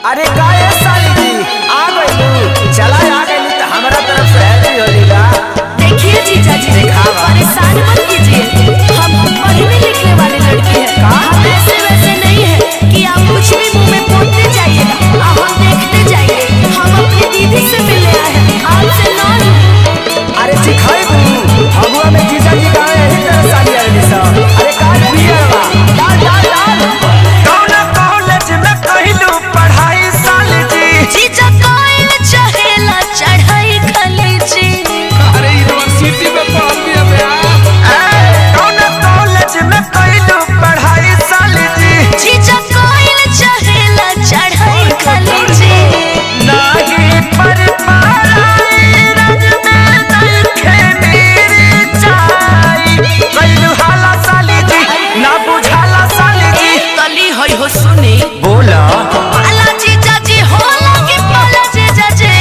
अरे का ये साली जी आ गई चला आ गई तो हमारा तरफ से हैप्पी होली का। देखिए जीजा जी परेशान मत कीजिए, हम पढ़ने लिखने वाले लड़के हैं। हम ऐसे वैसे नहीं है कि आप कुछ भी मुंह में पोतते जाइएगा, हम देखते जाएंगे। हम अपनी दीदी से मिलने आए हैं, आपसे नहीं। अरे सिखाई भगवा में जीजा जी का यही तरह साली आएगी सब। अरे का पियर बा डाल डाल डाल कौन कॉलेज में कहलू पढ़ाई साली जी। जीजा कॉलेज चढ़ेला चढ़ाई खाली जी। अरे यूनिवर्सिटी में पढ़ लिया बे कौन कॉलेज में कहलू पढ़ाई साली जी। जीजा कॉलेज चढ़ेला चढ़ाई खाली जी। नाही पर पाराई रंग में नइखे मेरी चाई। कहलू हाला साली जी ना बुझाला साली जी। तली होई हो सुनी बोला पाला जीजा जी होला के पाला जीजा जी।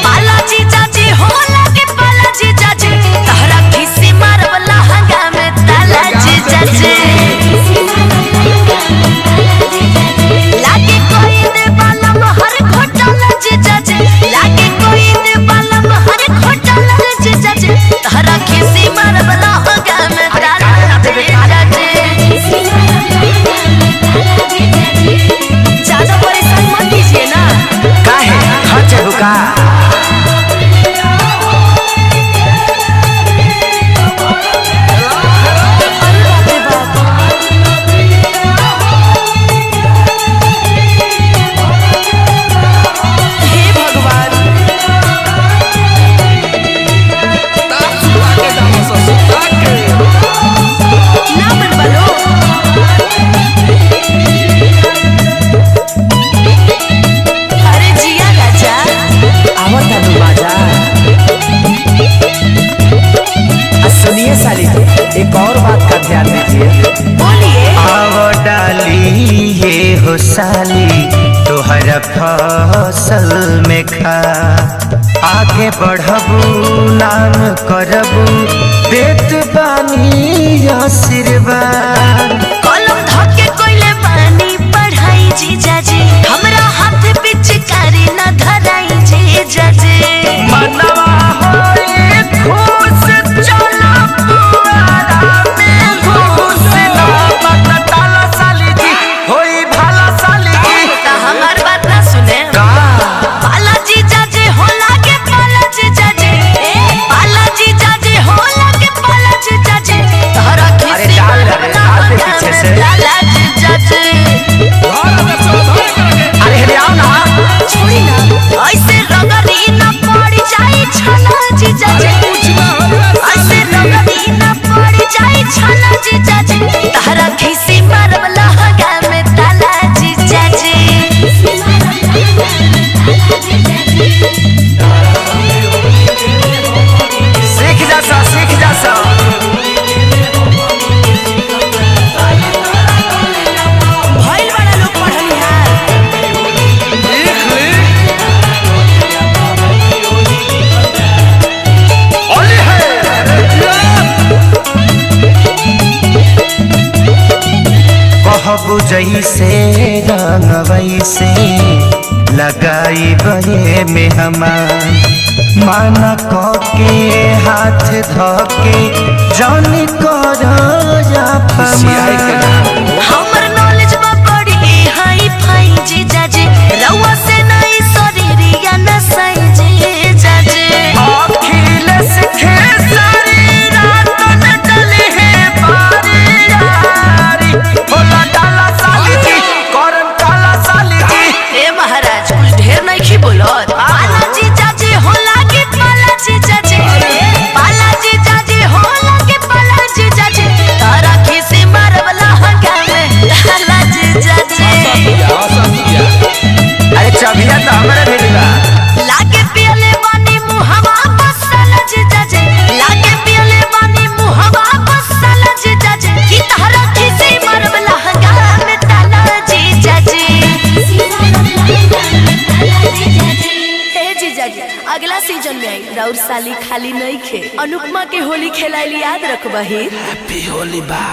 पाला जीजा जी होला के पाला जीजा जी। तहरा खिसी मारवला हंगा में ताला जीजा जी। लागे कोई दे बाला महर घोटाला जीजा जी। लागे कोई दे बाला महर घोटाला जीजा जी। तहरा खिसी मारवला हंगा में ताला जीजा जी। ज्यादा परेशान मत कीजिए ना। काहे खर्च रुका हे भगवान सुता के जाना सो सुता के ना मन बलो। अरे जिया राजा आवत है बाजा। सुनिए साली जी एक और बात का ध्यान दीजिए। बोलिए। आव डाली ये हो साली तोहरा फसल में खा। आगे बढ़बू नाम करबू देत बानी आशीर्वाद। कलम धके कोइले पानी पढ़ाई जीजा जी। हमरा हाथ पिचकारी न धराई जीजा जी। मनवा होए खुश चला पुआरा में घुस ना मत डाला साली जी होई भाला साली जी। ता हमार बात ना सुने। का पाला जीजा जी होला के पाला जीजा जी। पाला जीजा जी होला के पाला जीजा जी। तहरा अरे खिसी डाल रे, मारवला डाल दे हंगा पीछे में से। ताला जीजा जी। धारा में सब धारा करके अरे हेरे आओ ना छोड़ी ना ऐसे रगड़ी न पड़ जाए छला जीजा जी। कुछ ना हो ऐसे रगड़ी न पड़ जाए छला जीजा जी। तहरा खिसी मारवला हंगा में ताला जीजा जी। सीख जा सा सीख जा सा। भइल बड़ा लोग पढ़निहार। लिख ले ओली है कहबू जैसे रंग वैसे लगाई बहे में हमार। माना के हाथ धके जानी कर हमर नॉलेज बा बड़ी हाई फाई जीजा जी। रउआ से नहीं शरीरिया न सही जीजा जी। अखिल सीखे सारी रात न डले है बारी यारी। होला डाला साली जी करम काला साली जी। ए महाराज कुछ ढेर नहीं खी बोलत। पाला जीजा जी होला के पाला जीजा जी। पाला जीजा जी होला के पाला जीजा जी। तारा खिसी मारवला हंगा में ताला जीजा जी। अरे चबिया तो हमारे भेजगा। लागे पियले बानी मुहवा बसल जीजा जी। लागे पियले बानी मुहवा बसल जीजा जी। की तारा खिसी मारवला हंगा में ताला जीजा जी। हे जीजा जी अगला सीजन में आई राउर साली खाली नहीं खे। अनुपमा के होली खेलाइली याद रखबही। हैप्पी होली बा।